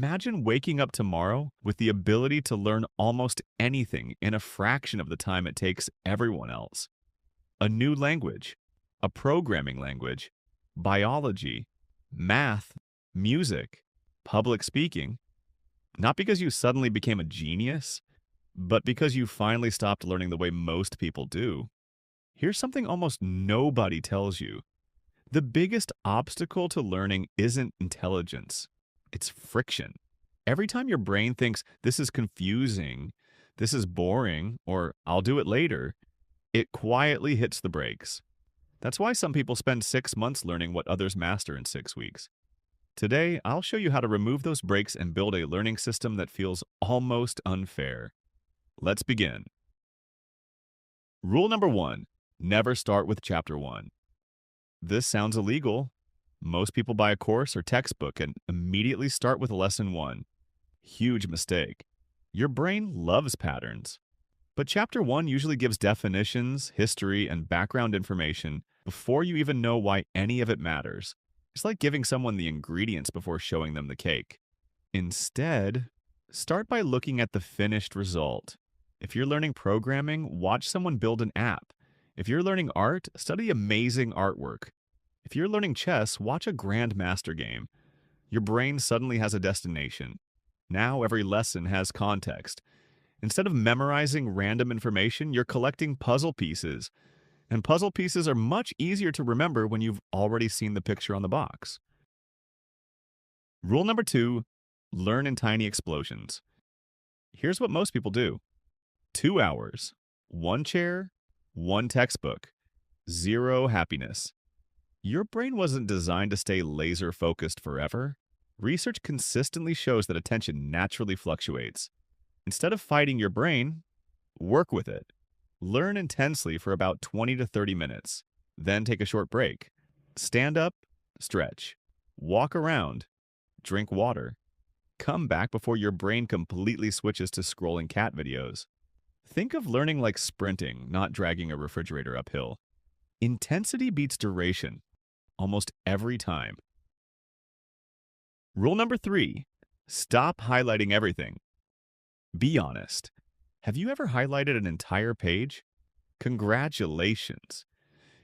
Imagine waking up tomorrow with the ability to learn almost anything in a fraction of the time it takes everyone else. A new language, a programming language, biology, math, music, public speaking, not because you suddenly became a genius, but because you finally stopped learning the way most people do. Here's something almost nobody tells you. The biggest obstacle to learning isn't intelligence, it's friction. Every time your brain thinks this is confusing, this is boring, or I'll do it later, it quietly hits the brakes. That's why some people spend 6 months learning what others master in 6 weeks. Today, I'll show you how to remove those brakes and build a learning system that feels almost unfair. Let's begin. Rule number 1, never start with chapter 1. This sounds illegal. Most people buy a course or textbook and immediately start with lesson 1. Huge mistake. Your brain loves patterns. But chapter 1 usually gives definitions, history, and background information before you even know why any of it matters. It's like giving someone the ingredients before showing them the cake. Instead, start by looking at the finished result. If you're learning programming, watch someone build an app. If you're learning art, study amazing artwork. If you're learning chess, watch a grandmaster game. Your brain suddenly has a destination. Now every lesson has context. Instead of memorizing random information, you're collecting puzzle pieces. And puzzle pieces are much easier to remember when you've already seen the picture on the box. Rule number 2, learn in tiny explosions. Here's what most people do. 2 hours, 1 chair, 1 textbook, 0 happiness. Your brain wasn't designed to stay laser-focused forever. Research consistently shows that attention naturally fluctuates. Instead of fighting your brain, work with it. Learn intensely for about 20 to 30 minutes. Then take a short break. Stand up, stretch, walk around, drink water. Come back before your brain completely switches to scrolling cat videos. Think of learning like sprinting, not dragging a refrigerator uphill. Intensity beats duration, almost every time. Rule number 3, stop highlighting everything. Be honest. Have you ever highlighted an entire page? Congratulations.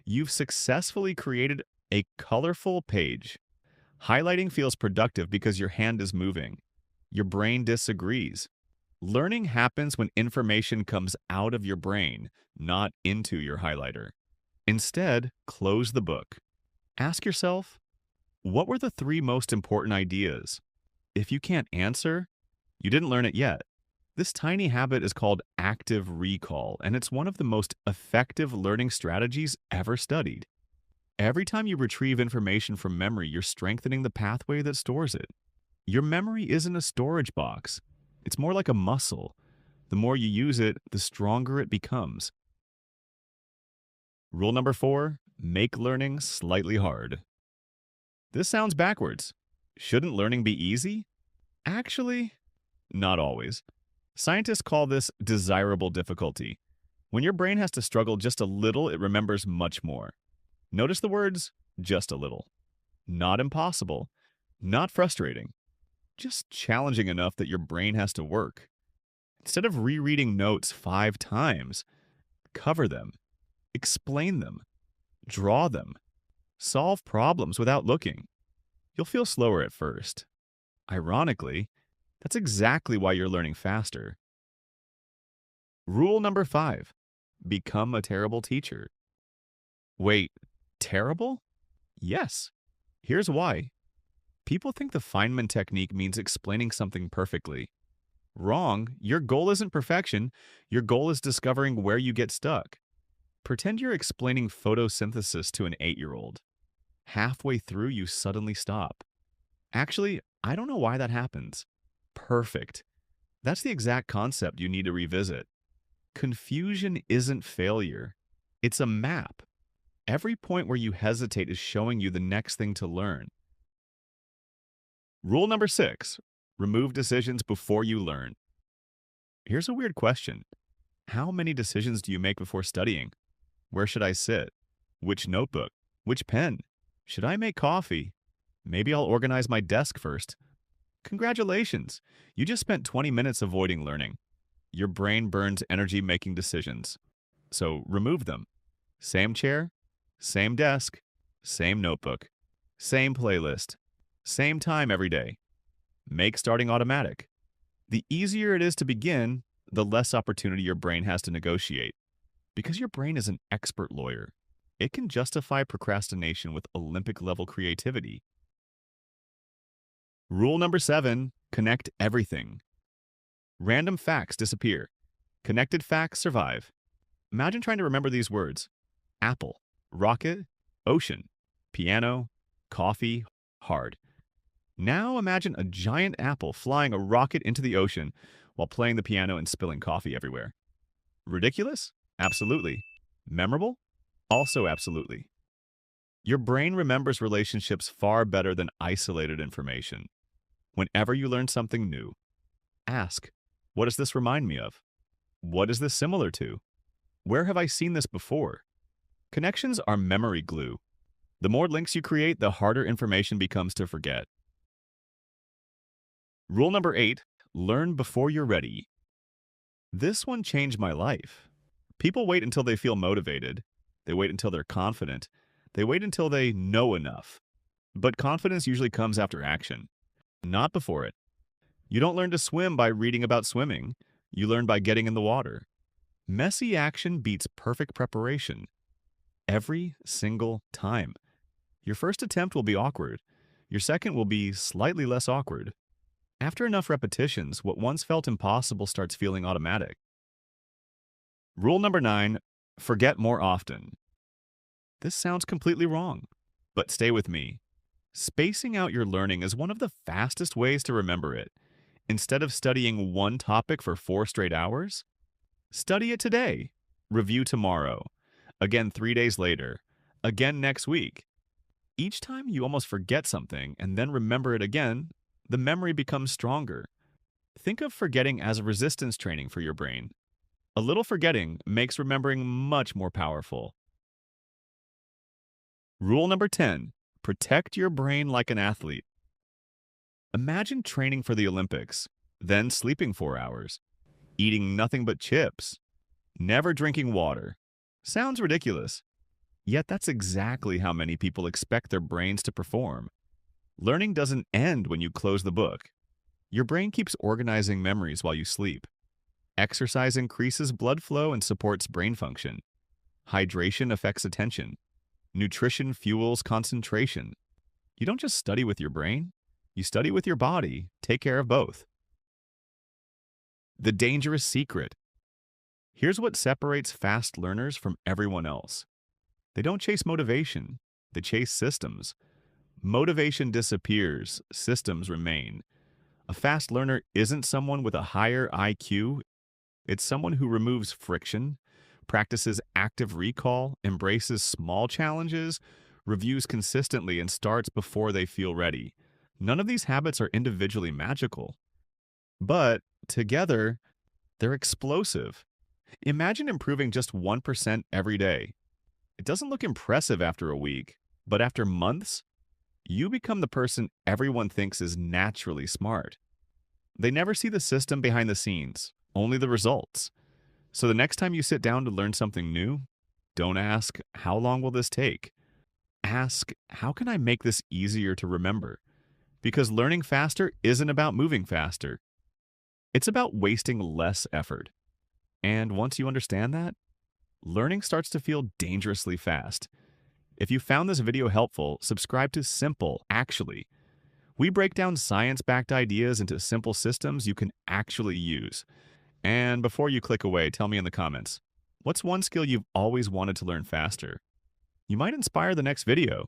You've successfully created a colorful page. Highlighting feels productive because your hand is moving. Your brain disagrees. Learning happens when information comes out of your brain, not into your highlighter. Instead, close the book. Ask yourself, what were the 3 most important ideas? If you can't answer, you didn't learn it yet. This tiny habit is called active recall, and it's one of the most effective learning strategies ever studied. Every time you retrieve information from memory, you're strengthening the pathway that stores it. Your memory isn't a storage box. It's more like a muscle. The more you use it, the stronger it becomes. Rule number 4, make learning slightly hard. This sounds backwards. Shouldn't learning be easy? Actually, not always. Scientists call this desirable difficulty. When your brain has to struggle just a little, it remembers much more. Notice the words, just a little. Not impossible, not frustrating, just challenging enough that your brain has to work. Instead of rereading notes 5 times, cover them, explain them, draw them, solve problems without looking. You'll feel slower at first. Ironically, that's exactly why you're learning faster. Rule number 5, become a terrible teacher. Wait, terrible? Yes. Here's why. People think the Feynman technique means explaining something perfectly. Wrong. Your goal isn't perfection. Your goal is discovering where you get stuck. Pretend you're explaining photosynthesis to an 8-year-old. Halfway through, you suddenly stop. Actually, I don't know why that happens. Perfect. That's the exact concept you need to revisit. Confusion isn't failure. It's a map. Every point where you hesitate is showing you the next thing to learn. Rule number 6, remove decisions before you learn. Here's a weird question. How many decisions do you make before studying? Where should I sit? Which notebook? Which pen? Should I make coffee? Maybe I'll organize my desk first. Congratulations! You just spent 20 minutes avoiding learning. Your brain burns energy making decisions. So remove them. Same chair, same desk, same notebook, same playlist, same time every day. Make starting automatic. The easier it is to begin, the less opportunity your brain has to negotiate. Because your brain is an expert lawyer, it can justify procrastination with Olympic level creativity. Rule number 7, connect everything. Random facts disappear. Connected facts survive. Imagine trying to remember these words: apple, rocket, ocean, piano, coffee, hard. Now imagine a giant apple flying a rocket into the ocean while playing the piano and spilling coffee everywhere. Ridiculous? Absolutely. Memorable? Also absolutely. Your brain remembers relationships far better than isolated information. Whenever you learn something new, ask, what does this remind me of? What is this similar to? Where have I seen this before? Connections are memory glue. The more links you create, the harder information becomes to forget. Rule number 8, learn before you're ready. This one changed my life. People wait until they feel motivated. They wait until they're confident. They wait until they know enough. But confidence usually comes after action, not before it. You don't learn to swim by reading about swimming. You learn by getting in the water. Messy action beats perfect preparation. Every single time. Your first attempt will be awkward. Your second will be slightly less awkward. After enough repetitions, what once felt impossible starts feeling automatic. Rule number 9, forget more often. This sounds completely wrong, but stay with me. Spacing out your learning is one of the fastest ways to remember it. Instead of studying one topic for 4 straight hours, study it today, review tomorrow, again 3 days later, again next week. Each time you almost forget something and then remember it again, the memory becomes stronger. Think of forgetting as a resistance training for your brain. A little forgetting makes remembering much more powerful. Rule number 10, protect your brain like an athlete. Imagine training for the Olympics, then sleeping 4 hours, eating nothing but chips, never drinking water. Sounds ridiculous. Yet that's exactly how many people expect their brains to perform. Learning doesn't end when you close the book. Your brain keeps organizing memories while you sleep. Exercise increases blood flow and supports brain function. Hydration affects attention. Nutrition fuels concentration. You don't just study with your brain, you study with your body. Take care of both. The dangerous secret. Here's what separates fast learners from everyone else. They don't chase motivation, they chase systems. Motivation disappears, systems remain. A fast learner isn't someone with a higher IQ, it's someone who removes friction, practices active recall, embraces small challenges, reviews consistently, and starts before they feel ready. None of these habits are individually magical, but together, they're explosive. Imagine improving just 1% every day. It doesn't look impressive after a week, but after months, you become the person everyone thinks is naturally smart. They never see the system behind the scenes, only the results. So the next time you sit down to learn something new, don't ask, how long will this take? Ask, how can I make this easier to remember? Because learning faster isn't about moving faster. It's about wasting less effort. And once you understand that, learning starts to feel dangerously fast. If you found this video helpful, subscribe to Simple Actually. We break down science-backed ideas into simple systems you can actually use. And before you click away, tell me in the comments, what's one skill you've always wanted to learn faster? You might inspire the next video.